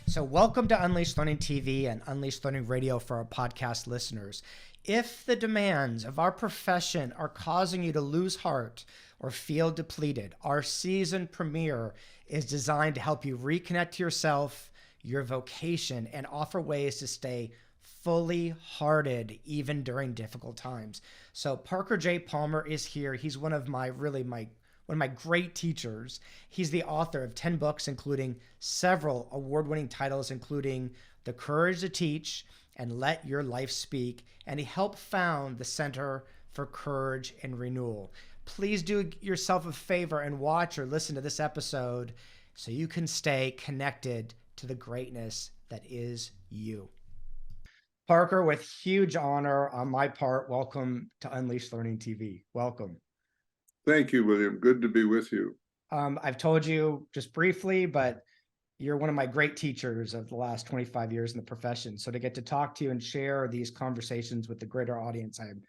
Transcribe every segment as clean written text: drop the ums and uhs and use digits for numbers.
So, welcome to Unleashed Learning TV and Unleashed Learning Radio for our podcast listeners. If the demands of our profession are causing you to lose heart or feel depleted, our season premiere is designed to help you reconnect to yourself, your vocation, and offer ways to stay fully hearted even during difficult times. So, Parker J. Palmer is here. He's one of my great teachers. He's the author of 10 books, including several award-winning titles, including The Courage to Teach and Let Your Life Speak. And he helped found the Center for Courage and Renewal. Please do yourself a favor and watch or listen to this episode so you can stay connected to the greatness that is you. Parker, with huge honor on my part, welcome to Unleashed Learning TV. Welcome. Thank you, William. Good to be with you. I've told you just briefly, but you're one of my great teachers of the last 25 years in the profession. So to get to talk to you and share these conversations with the greater audience, I'm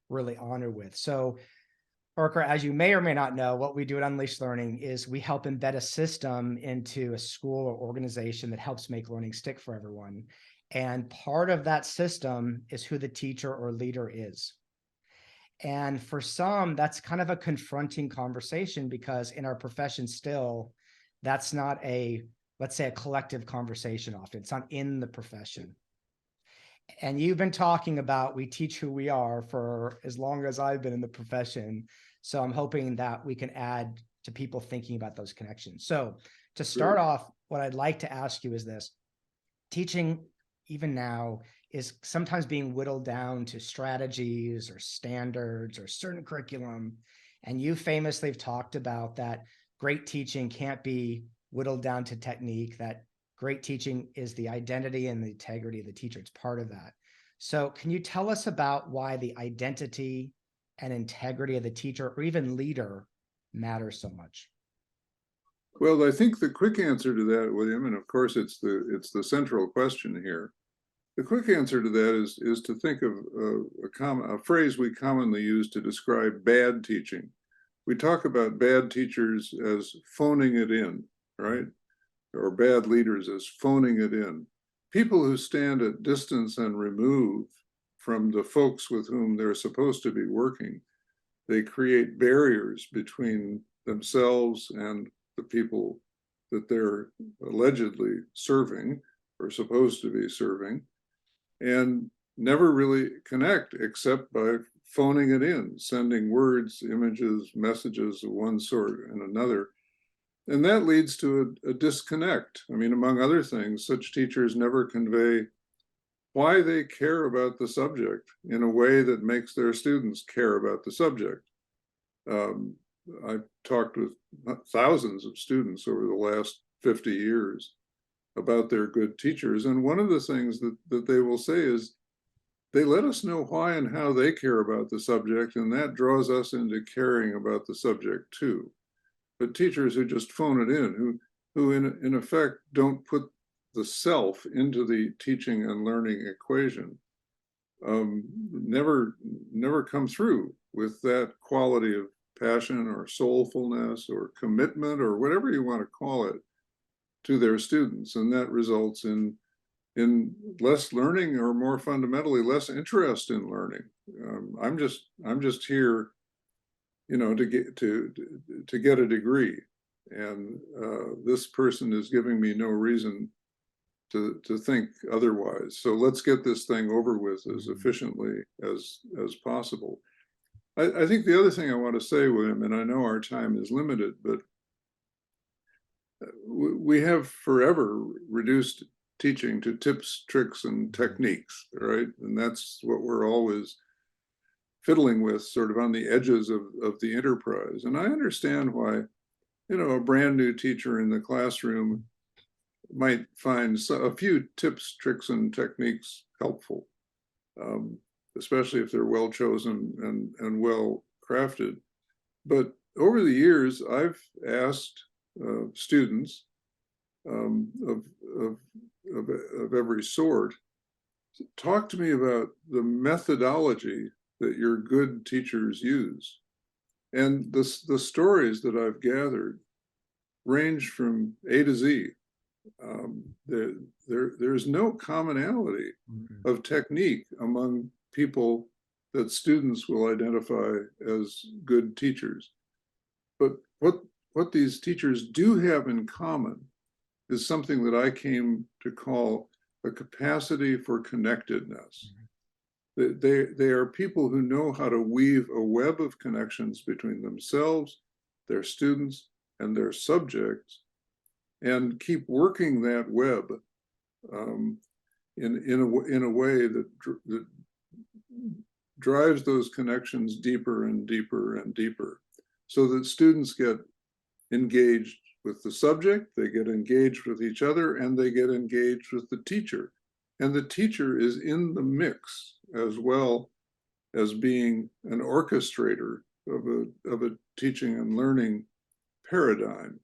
really honored with. So, Parker, as you may or may not know, what we do at Unleashed Learning is we help embed a system into a school or organization that helps make learning stick for everyone. And part of that system is who the teacher or leader is. And for some, that's kind of a confronting conversation because in our profession still, that's not let's say a collective conversation often. It's not in the profession. And you've been talking about we teach who we are for as long as I've been in the profession. So I'm hoping that we can add to people thinking about those connections. So to start off, what I'd like to ask you is this. Teaching, even now, is sometimes being whittled down to strategies or standards or certain curriculum. And you famously have talked about that great teaching can't be whittled down to technique, that great teaching is the identity and the integrity of the teacher. It's part of that. So can you tell us about why the identity and integrity of the teacher or even leader matters so much? Well, I think the quick answer to that, William, and of course it's the central question here. The quick answer to that is to think of a phrase we commonly use to describe bad teaching. We talk about bad teachers as phoning it in, right? Or bad leaders as phoning it in. People who stand at distance and remove from the folks with whom they're supposed to be working. They create barriers between themselves and the people that they're allegedly serving or supposed to be serving, and never really connect except by phoning it in, sending words, images, messages of one sort and another. And that leads to a disconnect. I mean, among other things, such teachers never convey why they care about the subject in a way that makes their students care about the subject. I've talked with thousands of students over the last 50 years about their good teachers. And one of the things that they will say is they let us know why and how they care about the subject, and that draws us into caring about the subject too. But teachers who just phone it in, who in effect don't put the self into the teaching and learning equation, never come through with that quality of passion or soulfulness or commitment or whatever you want to call it to their students, and that results in less learning, or more fundamentally, less interest in learning. I'm just here, to get a degree, and this person is giving me no reason to think otherwise. So let's get this thing over with as efficiently as possible. I think the other thing I want to say, William, and I know our time is limited, but we have forever reduced teaching to tips, tricks, and techniques, right? And that's what we're always fiddling with, sort of on the edges of the enterprise. And I understand why, a brand new teacher in the classroom might find a few tips, tricks, and techniques helpful, especially if they're well chosen and well crafted. But over the years, I've asked students of every sort, talk to me about the methodology that your good teachers use. And the stories that I've gathered range from A to Z. there's no commonality of technique among people that students will identify as good teachers. But what these teachers do have in common is something that I came to call a capacity for connectedness. They are people who know how to weave a web of connections between themselves, their students, and their subjects, and keep working that web in a way that drives those connections deeper and deeper and deeper, so that students get engaged with the subject, they get engaged with each other, and they get engaged with the teacher. And the teacher is in the mix as well as being an orchestrator of a teaching and learning paradigm.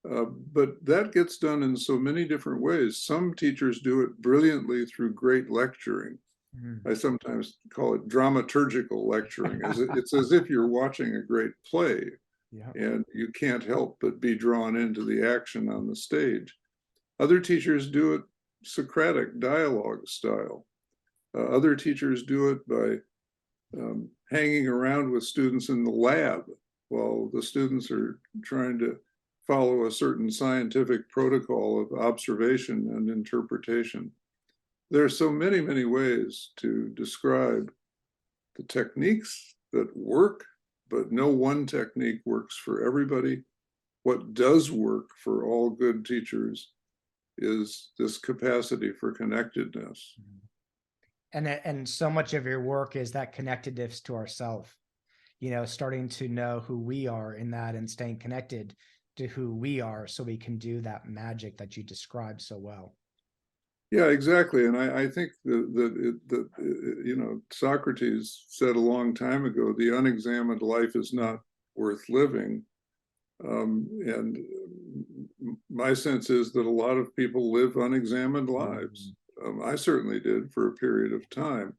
But that gets done in so many different ways. Some teachers do it brilliantly through great lecturing. I sometimes call it dramaturgical lecturing. It's as if you're watching a great play, and you can't help but be drawn into the action on the stage. Other teachers do it Socratic dialogue style. Other teachers do it by hanging around with students in the lab while the students are trying to follow a certain scientific protocol of observation and interpretation. There are so many, many ways to describe the techniques that work, but no one technique works for everybody. What does work for all good teachers is this capacity for connectedness. And so much of your work is that connectedness to ourselves, starting to know who we are in that and staying connected to who we are so we can do that magic that you described so well. Yeah, exactly. And I think that Socrates said a long time ago, the unexamined life is not worth living. And my sense is that a lot of people live unexamined lives. I certainly did for a period of time,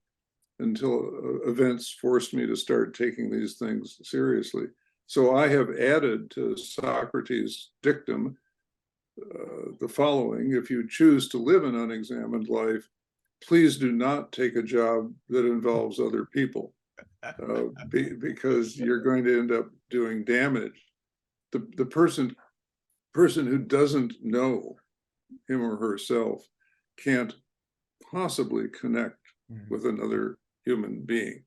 until events forced me to start taking these things seriously. So I have added to Socrates' dictum the following: if you choose to live an unexamined life, please do not take a job that involves other people, because you're going to end up doing damage. The person who doesn't know him or herself can't possibly connect with another human being.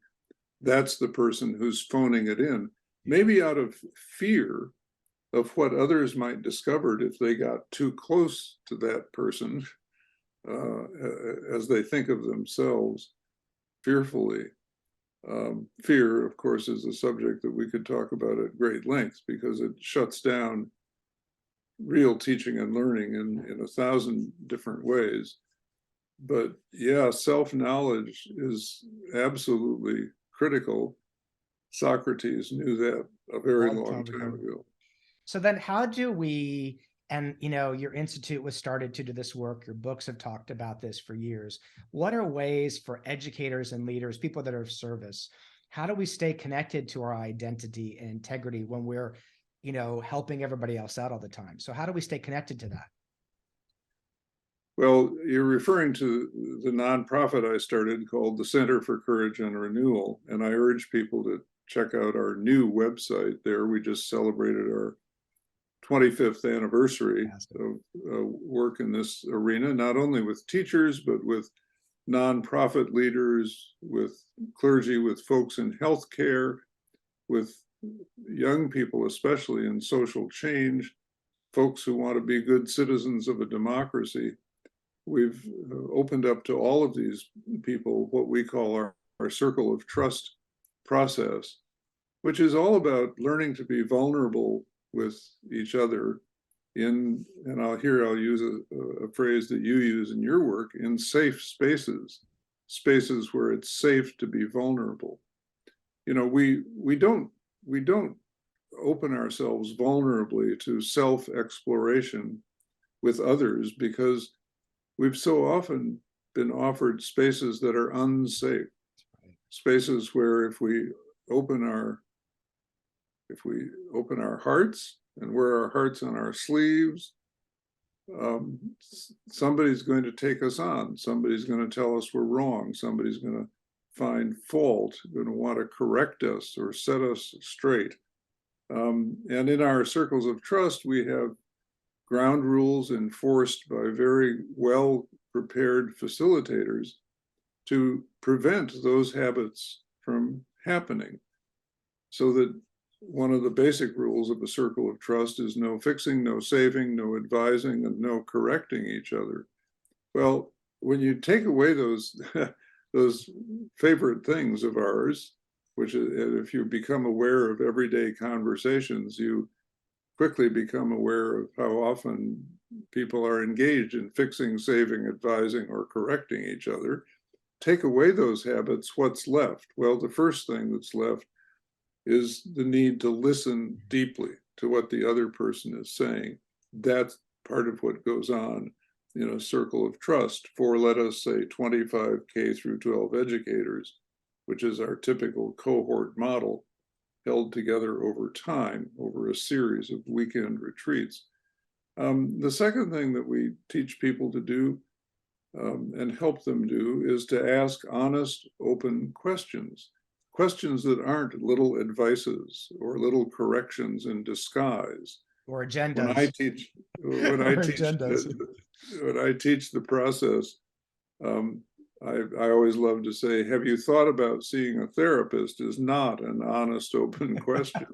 That's the person who's phoning it in, maybe out of fear of what others might discover if they got too close to that person, as they think of themselves fearfully. Fear, of course, is a subject that we could talk about at great length, because it shuts down real teaching and learning in 1,000 different ways. But yeah, self-knowledge is absolutely critical. Socrates knew that a very long time ago. So then how do we, and your institute was started to do this work, your books have talked about this for years. What are ways for educators and leaders, people that are of service, how do we stay connected to our identity and integrity when we're, helping everybody else out all the time? So how do we stay connected to that? Well, you're referring to the nonprofit I started called the Center for Courage and Renewal, and I urge people to check out our new website there. We just celebrated our 25th anniversary of work in this arena, not only with teachers, but with nonprofit leaders, with clergy, with folks in healthcare, with young people, especially in social change, folks who want to be good citizens of a democracy. We've opened up to all of these people what we call our circle of trust process, which is all about learning to be vulnerable with each other and I'll use a phrase that you use in your work, in safe spaces where it's safe to be vulnerable. We don't open ourselves vulnerably to self-exploration with others because we've so often been offered spaces that are unsafe, spaces where if we open our hearts and wear our hearts on our sleeves, somebody's going to take us on. Somebody's going to tell us we're wrong. Somebody's going to find fault, going to want to correct us or set us straight. And in our circles of trust, we have ground rules enforced by very well prepared facilitators to prevent those habits from happening. So that one of the basic rules of a circle of trust is no fixing, no saving, no advising, and no correcting each other. Well, when you take away those those favorite things of ours, which is, if you become aware of everyday conversations, you quickly become aware of how often people are engaged in fixing, saving, advising, or correcting each other. Take away those habits, what's left? Well, the first thing that's left is the need to listen deeply to what the other person is saying. That's part of what goes on in a circle of trust for, let us say, 25 K through 12 educators, which is our typical cohort model, held together over time, over a series of weekend retreats. The second thing that we teach people to do and help them do is to ask honest, open questions. Questions that aren't little advices or little corrections in disguise. Or agendas. When I teach, when I teach, when I teach the process, I always love to say, have you thought about seeing a therapist is not an honest, open question.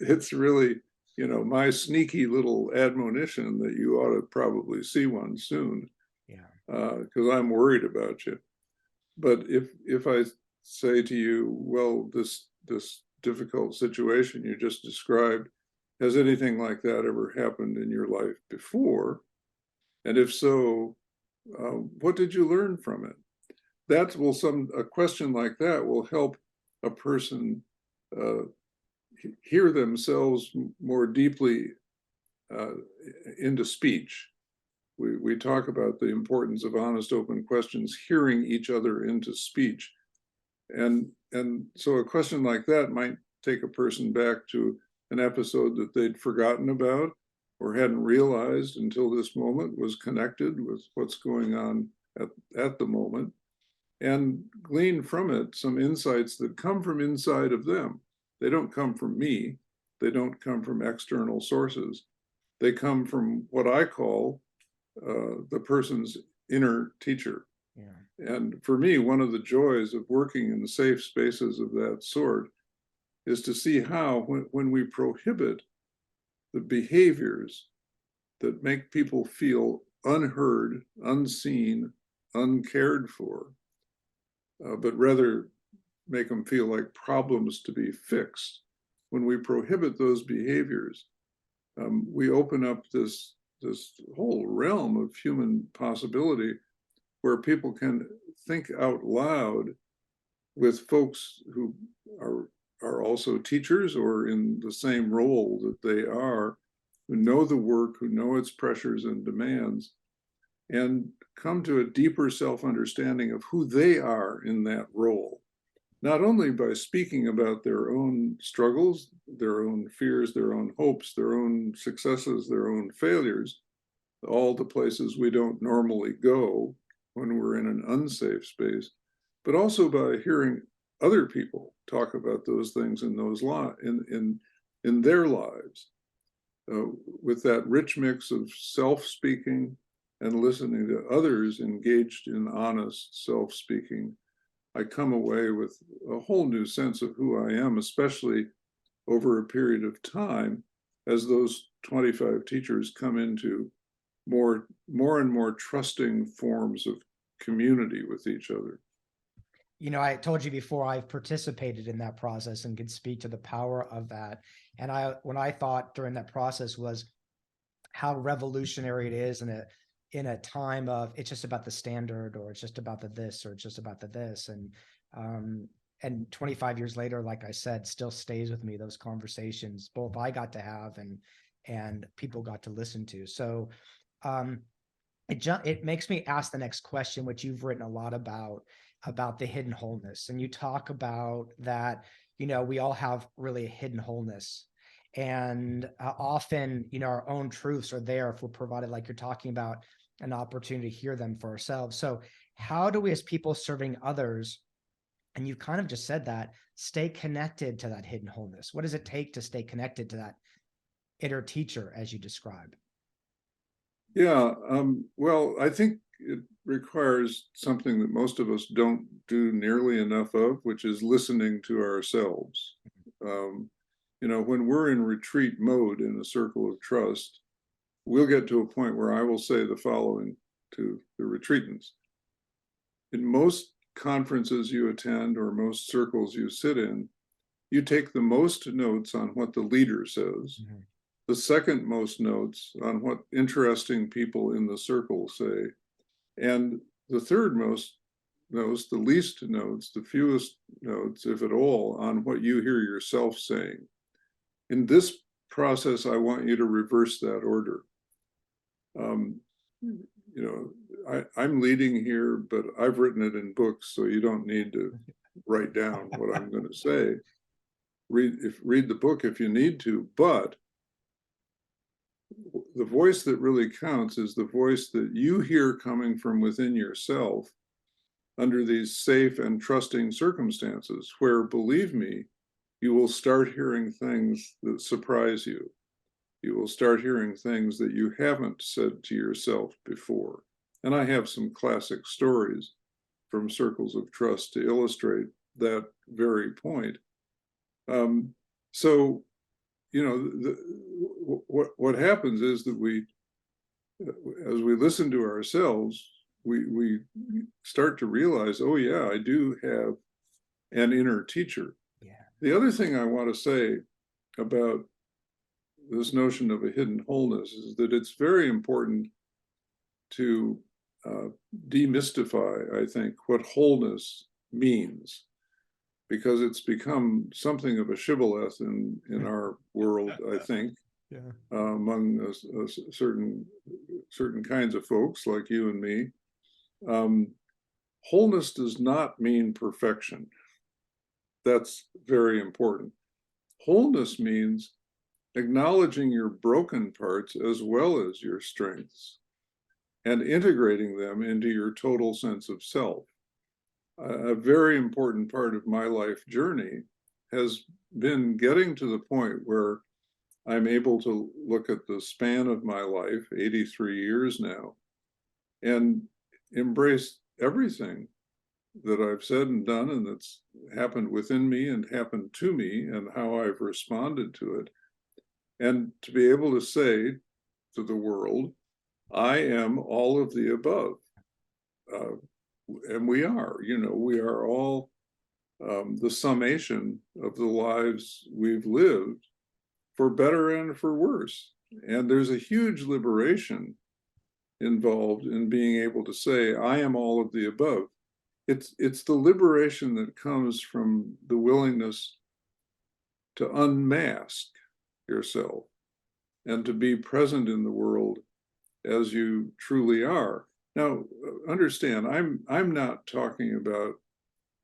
It's really, you know, my sneaky little admonition that you ought to probably see one soon. Yeah. Because I'm worried about you. But if I say to you, well, this difficult situation you just described, has anything like that ever happened in your life before? And if so, what did you learn from it? That will a question like that will help a person hear themselves more deeply into speech. We talk about the importance of honest, open questions, hearing each other into speech. And so a question like that might take a person back to an episode that they'd forgotten about or hadn't realized until this moment was connected with what's going on at the moment, and glean from it some insights that come from inside of them. They don't come from me. They don't come from external sources. They come from what I call the person's inner teacher. Yeah. And for me, one of the joys of working in the safe spaces of that sort is to see how, when we prohibit the behaviors that make people feel unheard, unseen, uncared for, but rather make them feel like problems to be fixed. When we prohibit those behaviors, we open up this whole realm of human possibility where people can think out loud with folks who are also teachers or in the same role that they are, who know the work, who know its pressures and demands, and come to a deeper self-understanding of who they are in that role. Not only by speaking about their own struggles, their own fears, their own hopes, their own successes, their own failures, all the places we don't normally go when we're in an unsafe space, but also by hearing other people talk about those things in those in their lives, with that rich mix of self-speaking and listening to others engaged in honest self-speaking. I come away with a whole new sense of who I am, especially over a period of time, as those 25 teachers come into more and more trusting forms of community with each other. You know, I told you before, I've participated in that process and can speak to the power of that. And when I thought during that process was how revolutionary it is in a time of it's just about the standard, or it's just about the this, or it's just about the this. And 25 years later, like I said, still stays with me, those conversations, both I got to have and people got to listen to. So it makes me ask the next question, which you've written a lot about the hidden wholeness. And you talk about that, you know, we all have really a hidden wholeness. And often, our own truths are there if we're provided, like you're talking about, an opportunity to hear them for ourselves. So how do we, as people serving others, and you kind of just said that, stay connected to that hidden wholeness? What does it take to stay connected to that inner teacher, as you described? Yeah, well, I think it requires something that most of us don't do nearly enough of, which is listening to ourselves. When we're in retreat mode in a circle of trust, we'll get to a point where I will say the following to the retreatants. In most conferences you attend or most circles you sit in, you take the most notes on what the leader says, the second most notes on what interesting people in the circle say, and the third most notes, the least notes, the fewest notes, if at all, on what you hear yourself saying. In this process, I want you to reverse that order. I'm leading here, but I've written it in books, so you don't need to write down what I'm going to say. Read the book if you need to, but the voice that really counts is the voice that you hear coming from within yourself under these safe and trusting circumstances, where, believe me, you will start hearing things that surprise you. You will start hearing things that you haven't said to yourself before. And I have some classic stories from circles of trust to illustrate that very point. What happens is that as we listen to ourselves, we start to realize, oh yeah, I do have an inner teacher. Yeah. The other thing I want to say about this notion of a hidden wholeness is that it's very important to demystify, I think, what wholeness means, because it's become something of a shibboleth in our world, I think, among certain kinds of folks like you and me. Wholeness does not mean perfection. That's very important. Wholeness means acknowledging your broken parts as well as your strengths and integrating them into your total sense of self. A very important part of my life journey has been getting to the point where I'm able to look at the span of my life, 83 years now, and embrace everything that I've said and done and that's happened within me and happened to me and how I've responded to it. And to be able to say to the world, I am all of the above. And we are all the summation of the lives we've lived, for better and for worse. And there's a huge liberation involved in being able to say, I am all of the above. It's the liberation that comes from the willingness to unmask yourself and to be present in the world as you truly are. Now, understand, I'm not talking about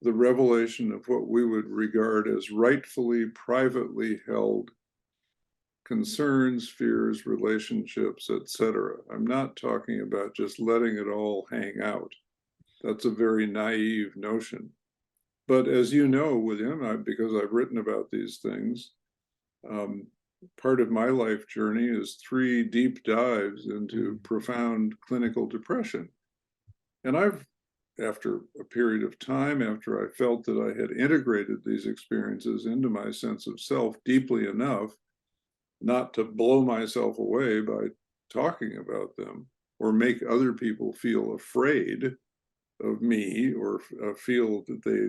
the revelation of what we would regard as rightfully, privately held concerns, fears, relationships, etc. I'm not talking about just letting it all hang out. That's a very naive notion. But as you know, William, because I've written about these things, part of my life journey is 3 deep dives into profound clinical depression. And after a period of time, after I felt that I had integrated these experiences into my sense of self deeply enough not to blow myself away by talking about them or make other people feel afraid of me or feel that they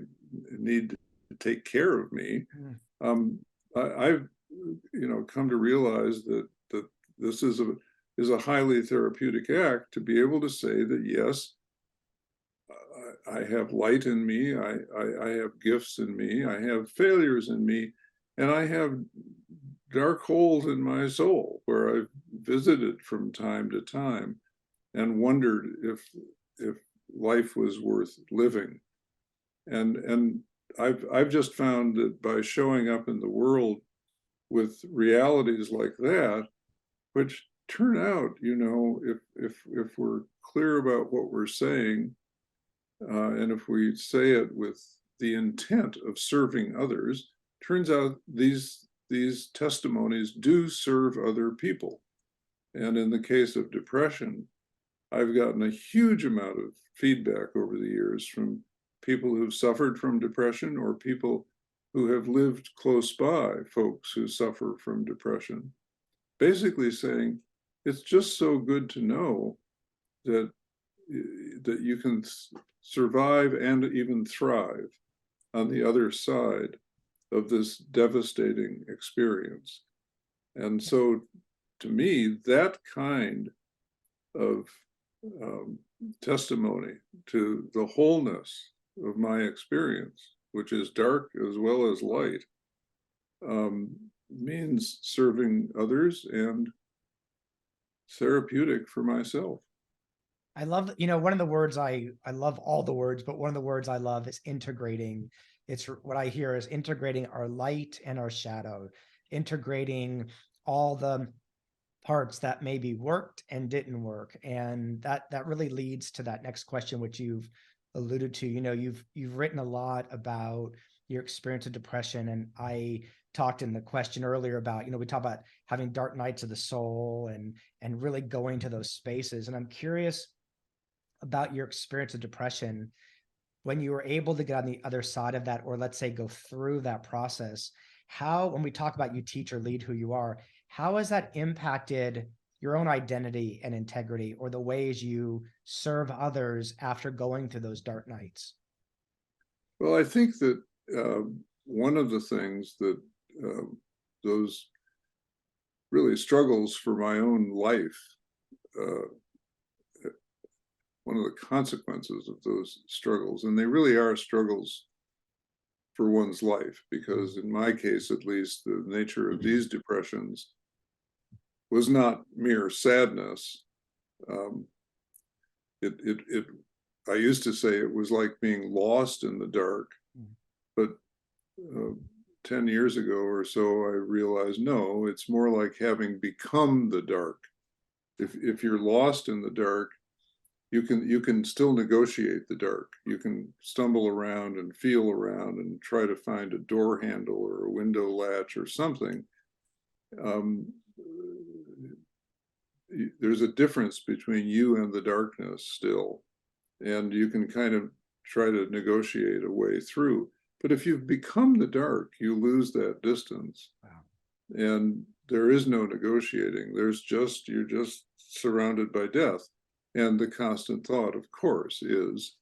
need to take care of me, I've come to realize that this is a highly therapeutic act, to be able to say that yes, I have light in me, I have gifts in me, I have failures in me, and I have dark holes in my soul where I've visited from time to time and wondered if life was worth living. And I've just found that by showing up in the world with realities like that, which turn out, if we're clear about what we're saying, and if we say it with the intent of serving others, turns out these testimonies do serve other people. And in the case of depression, I've gotten a huge amount of feedback over the years from people who've suffered from depression, or people who have lived close by folks who suffer from depression, basically saying, it's just so good to know that you can survive and even thrive on the other side of this devastating experience. And so, to me, that kind of testimony to the wholeness of my experience, which is dark as well as light, means serving others and therapeutic for myself. I love, one of the words I love all the words, but one of the words I love is integrating. It's what I hear is integrating our light and our shadow, integrating all the parts that maybe worked and didn't work. And that really leads to that next question, which you've alluded to. You've written a lot about your experience of depression. And I talked in the question earlier about, we talk about having dark nights of the soul and really going to those spaces. And I'm curious about your experience of depression, when you were able to get on the other side of that, or let's say go through that process. How, when we talk about you teach or lead who you are, how has that impacted your own identity and integrity, or the ways you serve others after going through those dark nights? Well, I think that one of the things that those really struggles for my own life, one of the consequences of those struggles, and they really are struggles for one's life, because in my case, at least, the nature of these depressions was not mere sadness. I used to say it was like being lost in the dark, but 10 years ago or so, I realized, no, it's more like having become the dark. If you're lost in the dark, you can still negotiate the dark. You can stumble around and feel around and try to find a door handle or a window latch or something. There's a difference between you and the darkness still, and you can kind of try to negotiate a way through. But if you've become the dark, you lose that distance. Wow. And there is no negotiating. You're just surrounded by death. And the constant thought, of course, is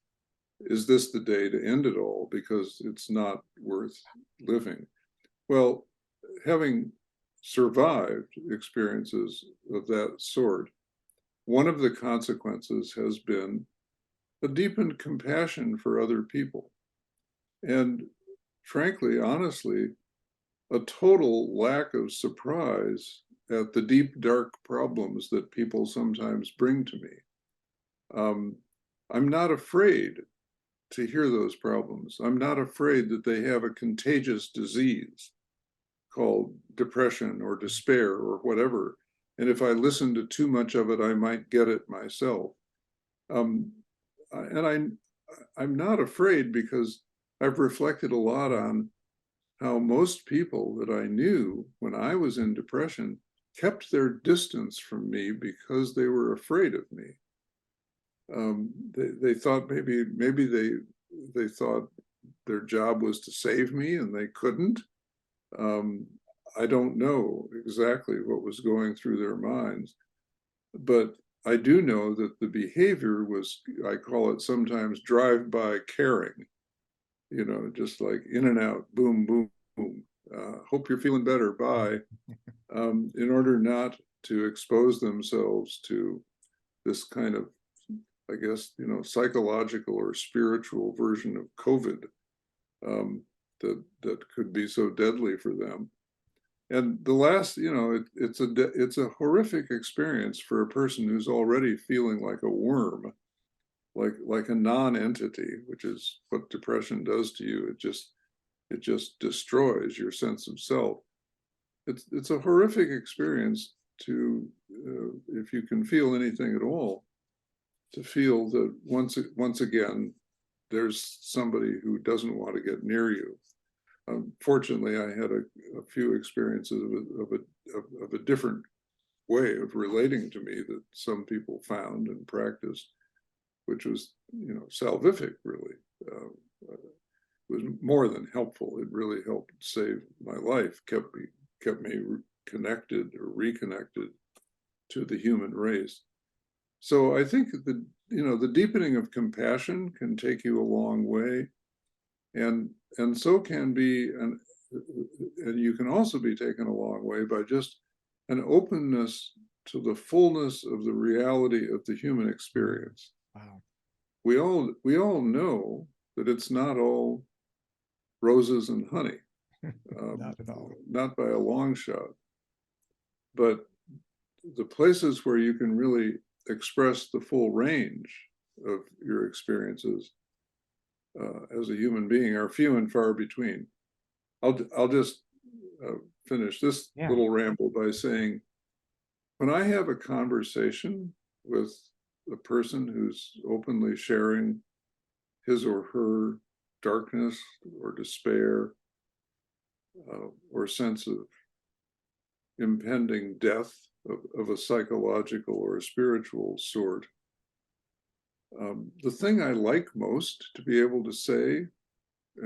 this the day to end it all? Because it's not worth living. Well, having survived experiences of that sort, one of the consequences has been a deepened compassion for other people. And frankly, honestly, a total lack of surprise at the deep, dark problems that people sometimes bring to me. I'm not afraid to hear those problems. I'm not afraid that they have a contagious disease called depression or despair or whatever. And if I listen to too much of it, I might get it myself. And I'm not afraid, because I've reflected a lot on how most people that I knew when I was in depression kept their distance from me because they were afraid of me. They thought maybe they thought their job was to save me, and they couldn't. I don't know exactly what was going through their minds, but I do know that the behavior was, I call it sometimes drive-by caring, just like in and out, boom, boom, boom. Hope you're feeling better, bye. In order not to expose themselves to this kind of, I guess, psychological or spiritual version of COVID that could be so deadly for them. And the last, it's a horrific experience for a person who's already feeling like a worm, like a non-entity, which is what depression does to you. It just destroys your sense of self. it's a horrific experience to, if you can feel anything at all, to feel that once again, there's somebody who doesn't want to get near you. Fortunately, I had a few experiences of a different way of relating to me that some people found and practiced, which was, salvific, really. Was more than helpful. It really helped save my life, kept me connected or reconnected to the human race. So I think the deepening of compassion can take you a long way, and so can be, and you can also be taken a long way by just an openness to the fullness of the reality of the human experience. Wow. We all know that it's not all roses and honey, Not at all. not by a long shot. But the places where you can really express the full range of your experiences as a human being are few and far between. I'll just finish this little ramble by saying, when I have a conversation with a person who's openly sharing his or her darkness or despair or sense of impending death of a psychological or a spiritual sort, the thing I like most to be able to say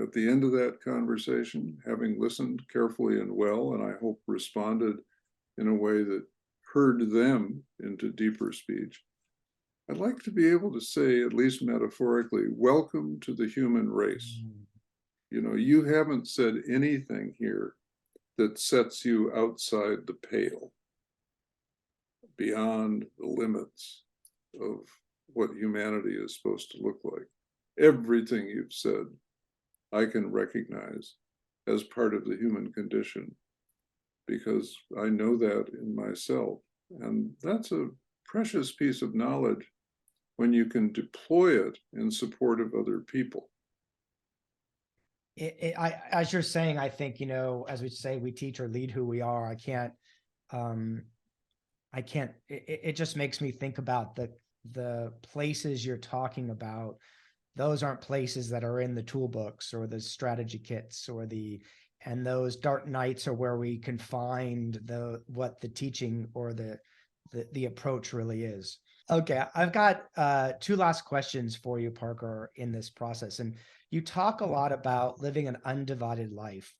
at the end of that conversation, having listened carefully and well, and I hope responded in a way that heard them into deeper speech, I'd like to be able to say, at least metaphorically, welcome to the human race. You haven't said anything here that sets you outside the pale, beyond the limits of what humanity is supposed to look like. Everything you've said, I can recognize as part of the human condition, because I know that in myself. And that's a precious piece of knowledge when you can deploy it in support of other people. As you're saying, I think, as we say, we teach or lead who we are. It just makes me think about the places you're talking about. Those aren't places that are in the toolbooks or the strategy kits and those dark nights are where we can find what the teaching or the approach really is. Okay, I've got two last questions for you, Parker, in this process. And you talk a lot about living an undivided life.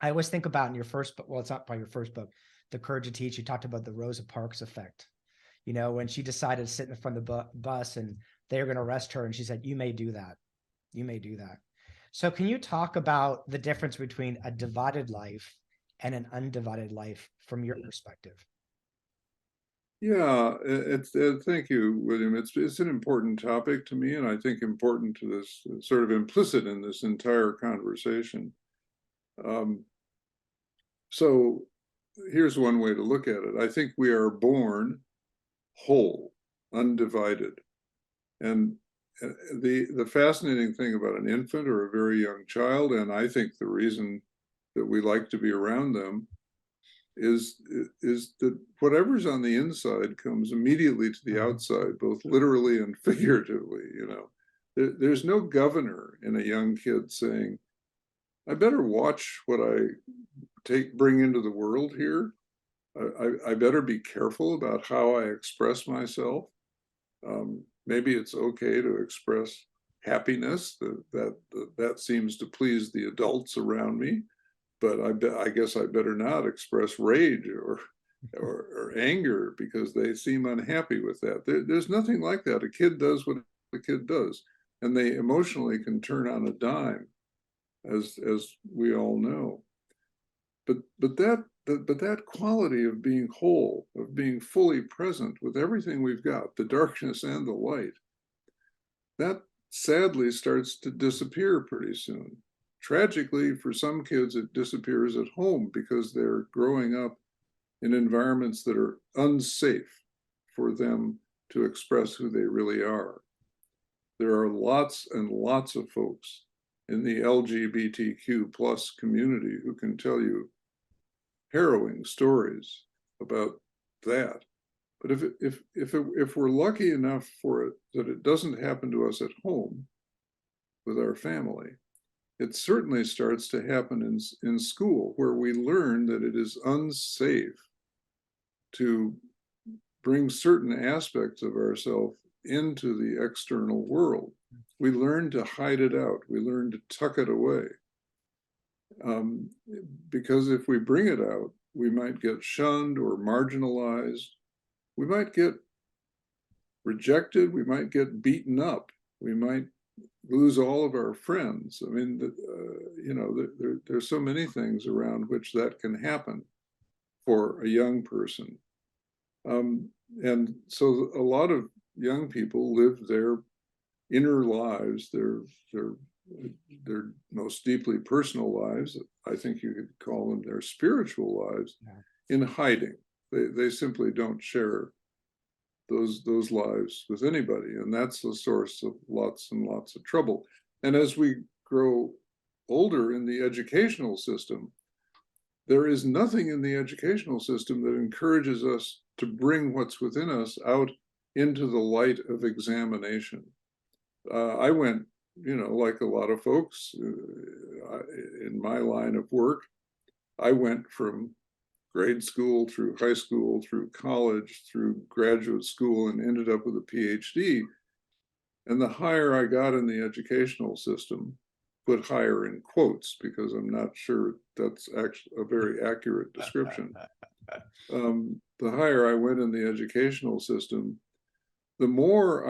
I always think about in your first book, well, it's not probably your first book, The Courage to Teach, you talked about the Rosa Parks effect. When she decided to sit in front of the bus and they were going to arrest her, and she said, "You may do that. You may do that." So can you talk about the difference between a divided life and an undivided life from your perspective? Yeah, thank you, William. It's an important topic to me, and I think important to this, sort of implicit in this entire conversation. So here's one way to look at it. I think we are born whole, undivided. And the fascinating thing about an infant or a very young child, and I think the reason that we like to be around them, is that whatever's on the inside comes immediately to the outside, both literally and figuratively. There's no governor in a young kid saying, "I better watch what I bring into the world here. I better be careful about how I express myself. Maybe it's okay to express happiness. That seems to please the adults around me. But I guess I better not express rage or anger because they seem unhappy with that." There's nothing like that. A kid does what a kid does, and they emotionally can turn on a dime, as we all know. But that quality of being whole, of being fully present with everything we've got, the darkness and the light, that sadly starts to disappear pretty soon. Tragically, for some kids, it disappears at home because they're growing up in environments that are unsafe for them to express who they really are. There are lots and lots of folks in the LGBTQ plus community who can tell you, harrowing stories about that. But if we're lucky enough for it that it doesn't happen to us at home with our family, it certainly starts to happen in school, where we learn that it is unsafe to bring certain aspects of ourselves into the external world. We learn to hide it out. We learn to tuck it away. Because if we bring it out, we might get shunned or marginalized. We might get rejected. We might get beaten up. We might lose all of our friends. I mean, you know, there's so many things around which that can happen for a young person. And so a lot of young people live their inner lives, their most deeply personal lives, I think you could call them their spiritual lives, in hiding. They simply don't share those lives with anybody, and that's the source of lots and lots of trouble. And as we grow older in the educational system, there is nothing in the educational system that encourages us to bring what's within us out into the light of examination. I went, you know, like a lot of folks in my line of work, I went from grade school through high school, through college, through graduate school, and ended up with a PhD. And the higher I got in the educational system, put higher in quotes, because I'm not sure that's actually a very accurate description. The higher I went in the educational system, the more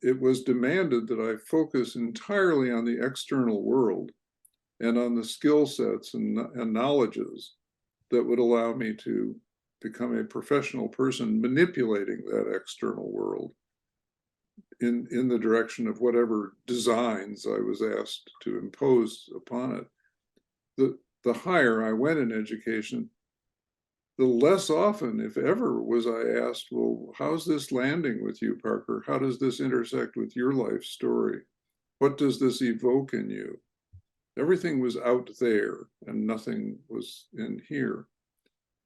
it was demanded that I focus entirely on the external world and on the skill sets and knowledges that would allow me to become a professional person manipulating that external world in the direction of whatever designs I was asked to impose upon it. The higher I went in education, the less often, if ever, was I asked, well, how's this landing with you, Parker? How does this intersect with your life story? What does this evoke in you? Everything was out there and nothing was in here.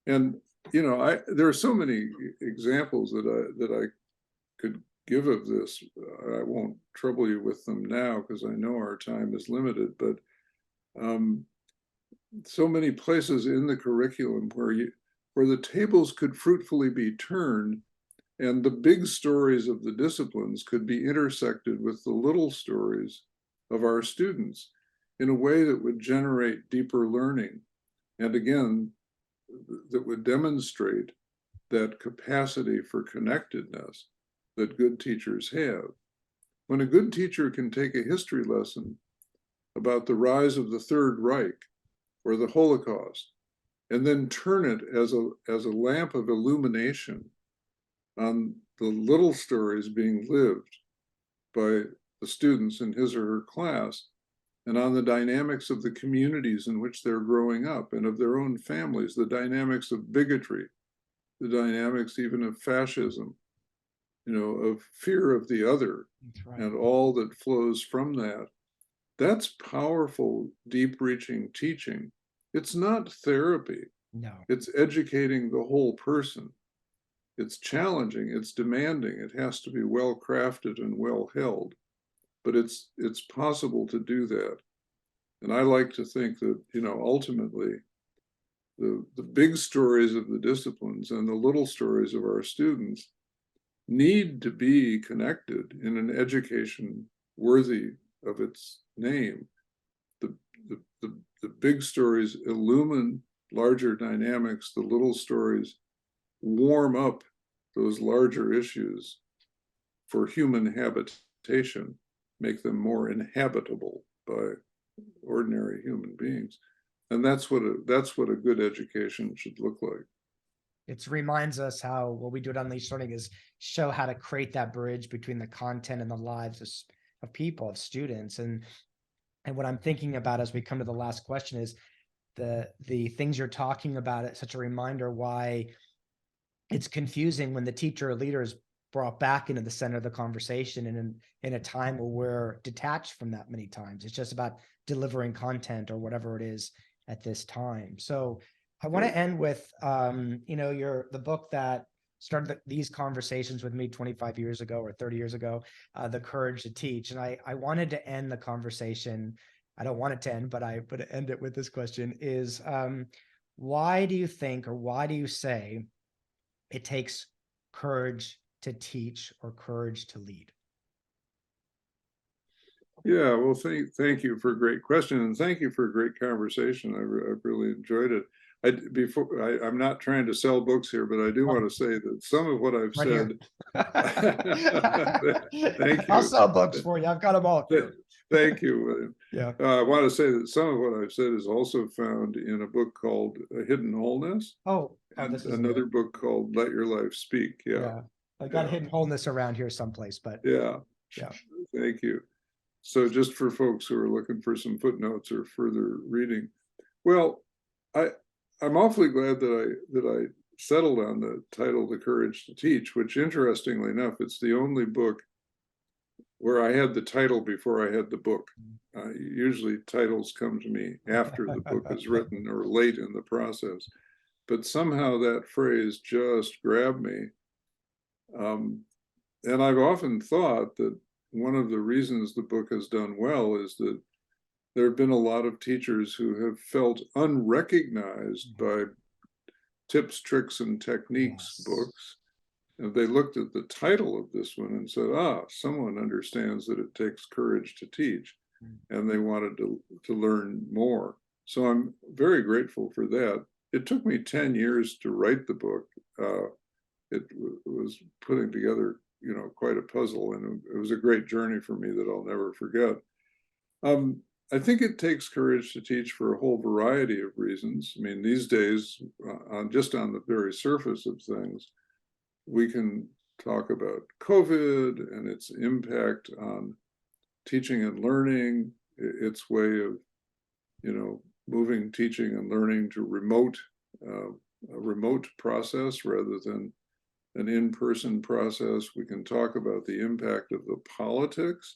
And, you know, there are so many examples that I could give of this. I won't trouble you with them now because I know our time is limited, but so many places in the curriculum where the tables could fruitfully be turned and the big stories of the disciplines could be intersected with the little stories of our students in a way that would generate deeper learning. And again, that would demonstrate that capacity for connectedness that good teachers have. When a good teacher can take a history lesson about the rise of the Third Reich or the Holocaust, and then turn it as a lamp of illumination on the little stories being lived by the students in his or her class, and on the dynamics of the communities in which they're growing up and of their own families, the dynamics of bigotry, the dynamics even of fascism, you know, of fear of the other, right, and all that flows from that. That's powerful, deep-reaching teaching. It's not therapy. No. It's educating the whole person. It's challenging, it's demanding, it has to be well crafted and well held. But it's possible to do that. And I like to think that, you know, ultimately, the big stories of the disciplines and the little stories of our students need to be connected in an education worthy of its name. The big stories illumine larger dynamics, the little stories warm up those larger issues for human habitation, make them more inhabitable by ordinary human beings. And that's what a good education should look like. It reminds us how what we do at Unleashed Learning is show how to create that bridge between the content and the lives of people, of students. And what I'm thinking about as we come to the last question is the things you're talking about. It's such a reminder why it's confusing when the teacher or leader is brought back into the center of the conversation and in a time where we're detached from that many times. It's just about delivering content or whatever it is. at this time. So I want to end with, the book that started these conversations with me 25 years ago or 30 years ago, The Courage to Teach. And I wanted to end the conversation. I don't want it to end, but end it with this question is, why do you think, or why do you say it takes courage to teach or courage to lead? Yeah, well, thank you for a great question, and thank you for a great conversation. I've really enjoyed it. I'm not trying to sell books here, but I do want to say that some of what I've said. Thank you. I'll sell books for you. I've got them all. Thank you. Yeah. I want to say that some of what I've said is also found in a book called Hidden Wholeness. And this is another book called Let Your Life Speak. Yeah. I got hidden wholeness around here someplace, but yeah. Thank you. So just for folks who are looking for some footnotes or further reading, well, I'm awfully glad that I settled on the title, The Courage to Teach, which, interestingly enough, it's the only book where I had the title before I had the book. Usually titles come to me after the book is written or late in the process. But somehow that phrase just grabbed me. And I've often thought that one of the reasons the book has done well is that there have been a lot of teachers who have felt unrecognized by tips, tricks, and techniques books. And they looked at the title of this one and said, someone understands that it takes courage to teach. And they wanted to learn more. So I'm very grateful for that. It took me 10 years to write the book. It was putting together, quite a puzzle, and it was a great journey for me that I'll never forget. I think it takes courage to teach for a whole variety of reasons. I mean, these days, just on the very surface of things, we can talk about COVID and its impact on teaching and learning, its way of, moving teaching and learning to a remote process rather than an in-person process. We can talk about the impact of the politics,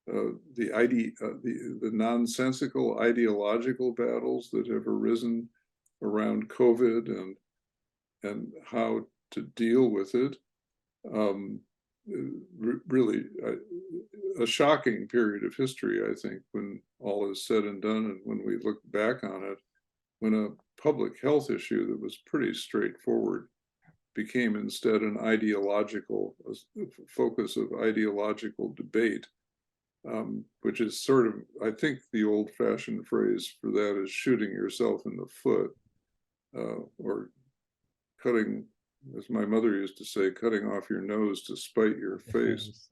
the nonsensical ideological battles that have arisen around COVID and how to deal with it. Really a shocking period of history, I think, when all is said and done, and when we look back on it, when a public health issue that was pretty straightforward became instead an ideological focus of ideological debate, which is sort of, I think the old-fashioned phrase for that is shooting yourself in the foot, or cutting, as my mother used to say, cutting off your nose to spite your face.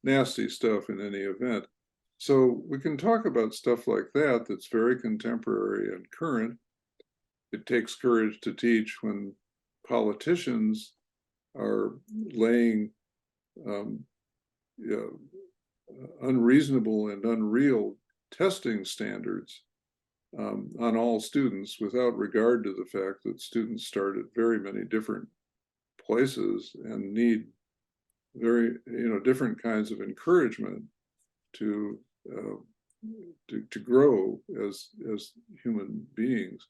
Nasty stuff in any event. So we can talk about stuff like that that's very contemporary and current. It takes courage to teach when politicians are laying unreasonable and unreal testing standards on all students, without regard to the fact that students start at very many different places and need very different kinds of encouragement to grow as human beings.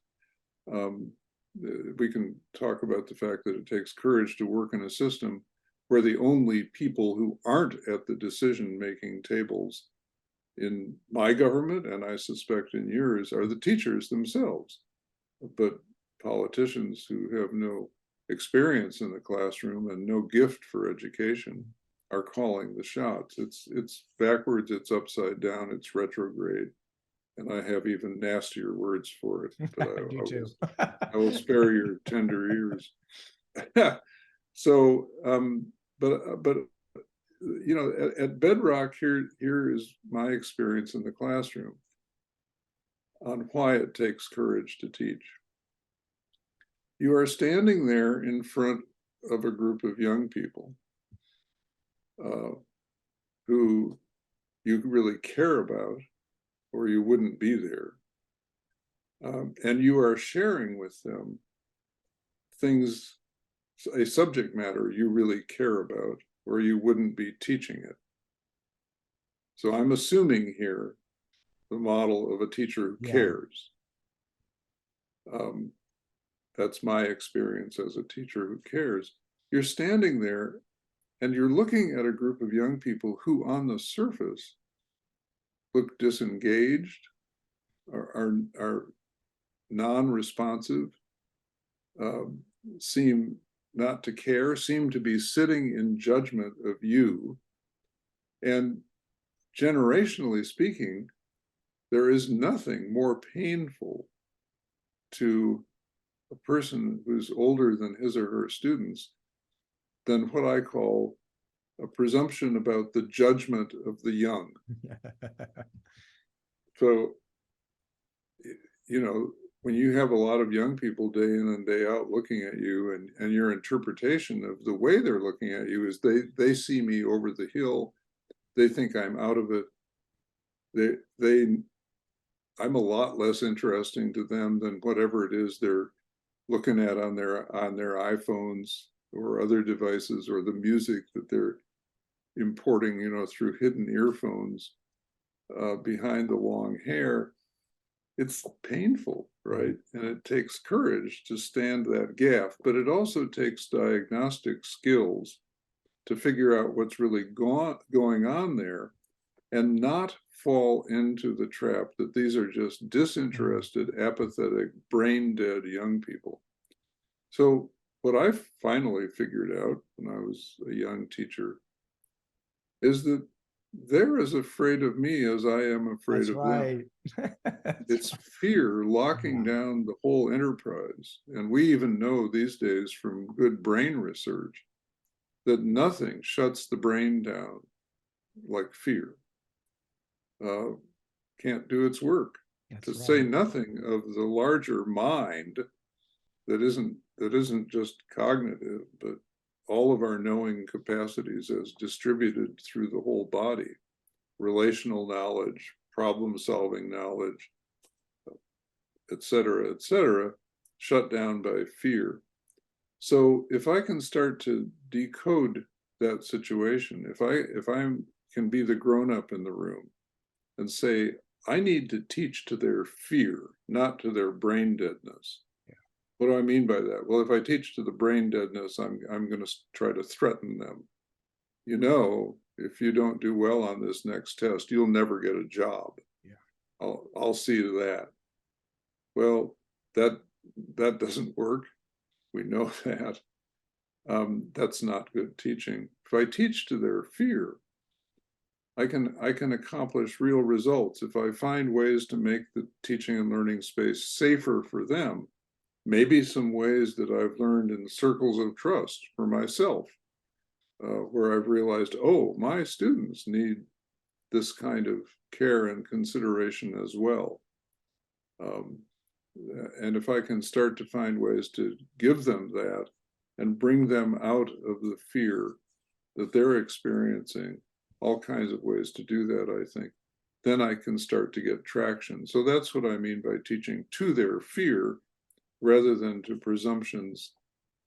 We can talk about the fact that it takes courage to work in a system where the only people who aren't at the decision-making tables in my government, and I suspect in yours, are the teachers themselves. But politicians who have no experience in the classroom and no gift for education are calling the shots. It's backwards, it's upside down, it's retrograde. And I have even nastier words for it, but I will spare your tender ears. So, but at bedrock, here is my experience in the classroom on why it takes courage to teach. You are standing there in front of a group of young people who you really care about, or you wouldn't be there. And you are sharing with them things, a subject matter you really care about, or you wouldn't be teaching it. So I'm assuming here the model of a teacher who Yeah. cares. That's my experience as a teacher who cares. You're standing there and you're looking at a group of young people who on the surface look disengaged, are non-responsive, seem not to care, seem to be sitting in judgment of you. And generationally speaking, there is nothing more painful to a person who's older than his or her students than what I call a presumption about the judgment of the young. So, you know, when you have a lot of young people day in and day out looking at you, and your interpretation of the way they're looking at you is they see me over the hill, they think I'm out of it, I'm a lot less interesting to them than whatever it is they're looking at on their iPhones or other devices, or the music that they're importing, you know, through hidden earphones behind the long hair. It's painful, right? And it takes courage to stand that gaffe, but it also takes diagnostic skills to figure out what's really going on there and not fall into the trap that these are just disinterested, apathetic, brain-dead young people. So what I finally figured out when I was a young teacher is that they're as afraid of me as I am afraid That's of right. them. It's fear locking down the whole enterprise. And we even know these days from good brain research that nothing shuts the brain down like fear. Can't do its work. That's To right. say nothing of the larger mind that isn't just cognitive, but all of our knowing capacities as distributed through the whole body, relational knowledge, problem-solving knowledge, et cetera, shut down by fear. So if I can start to decode that situation, if I can be the grown-up in the room and say, I need to teach to their fear, not to their brain deadness. Yeah. What do I mean by that? Well, if I teach to the brain deadness, I'm going to try to threaten them. You know, if you don't do well on this next test, you'll never get a job. Yeah. I'll see to that. Well, that doesn't work. We know that. That's not good teaching. If I teach to their fear, I can accomplish real results. If I find ways to make the teaching and learning space safer for them, maybe some ways that I've learned in circles of trust for myself, where I've realized, oh, my students need this kind of care and consideration as well. And if I can start to find ways to give them that and bring them out of the fear that they're experiencing, all kinds of ways to do that, I think, then I can start to get traction. So that's what I mean by teaching to their fear rather than to presumptions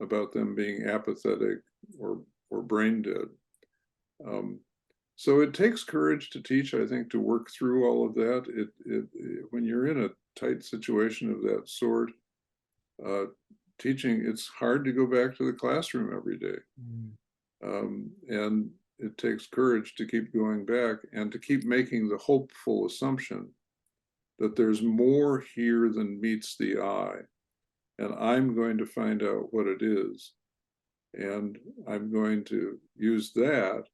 about them being apathetic or brain dead. So it takes courage to teach, I think, to work through all of that. When you're in a tight situation of that sort, teaching, it's hard to go back to the classroom every day. And it takes courage to keep going back and to keep making the hopeful assumption that there's more here than meets the eye. And I'm going to find out what it is. And I'm going to use that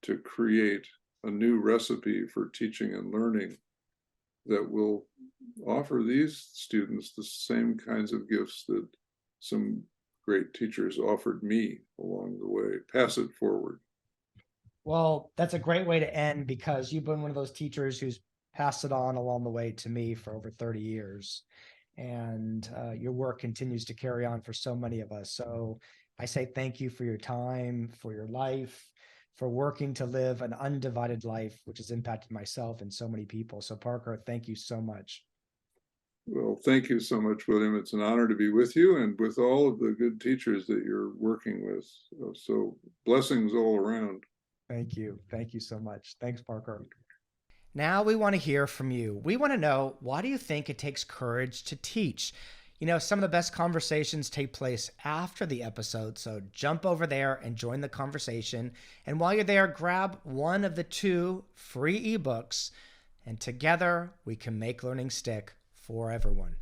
to create a new recipe for teaching and learning that will offer these students the same kinds of gifts that some great teachers offered me along the way. Pass it forward. Well, that's a great way to end, because you've been one of those teachers who's passed it on along the way to me for over 30 years. And your work continues to carry on for so many of us. So I say thank you for your time, for your life, for working to live an undivided life, which has impacted myself and so many people. So Parker, thank you so much. Well, thank you so much, William. It's an honor to be with you and with all of the good teachers that you're working with. So blessings all around. Thank you. Thank you so much. Thanks, Parker. Now we want to hear from you. We want to know, why do you think it takes courage to teach? You know, some of the best conversations take place after the episode, so jump over there and join the conversation. And while you're there, grab one of the 2 free ebooks, and together we can make learning stick for everyone.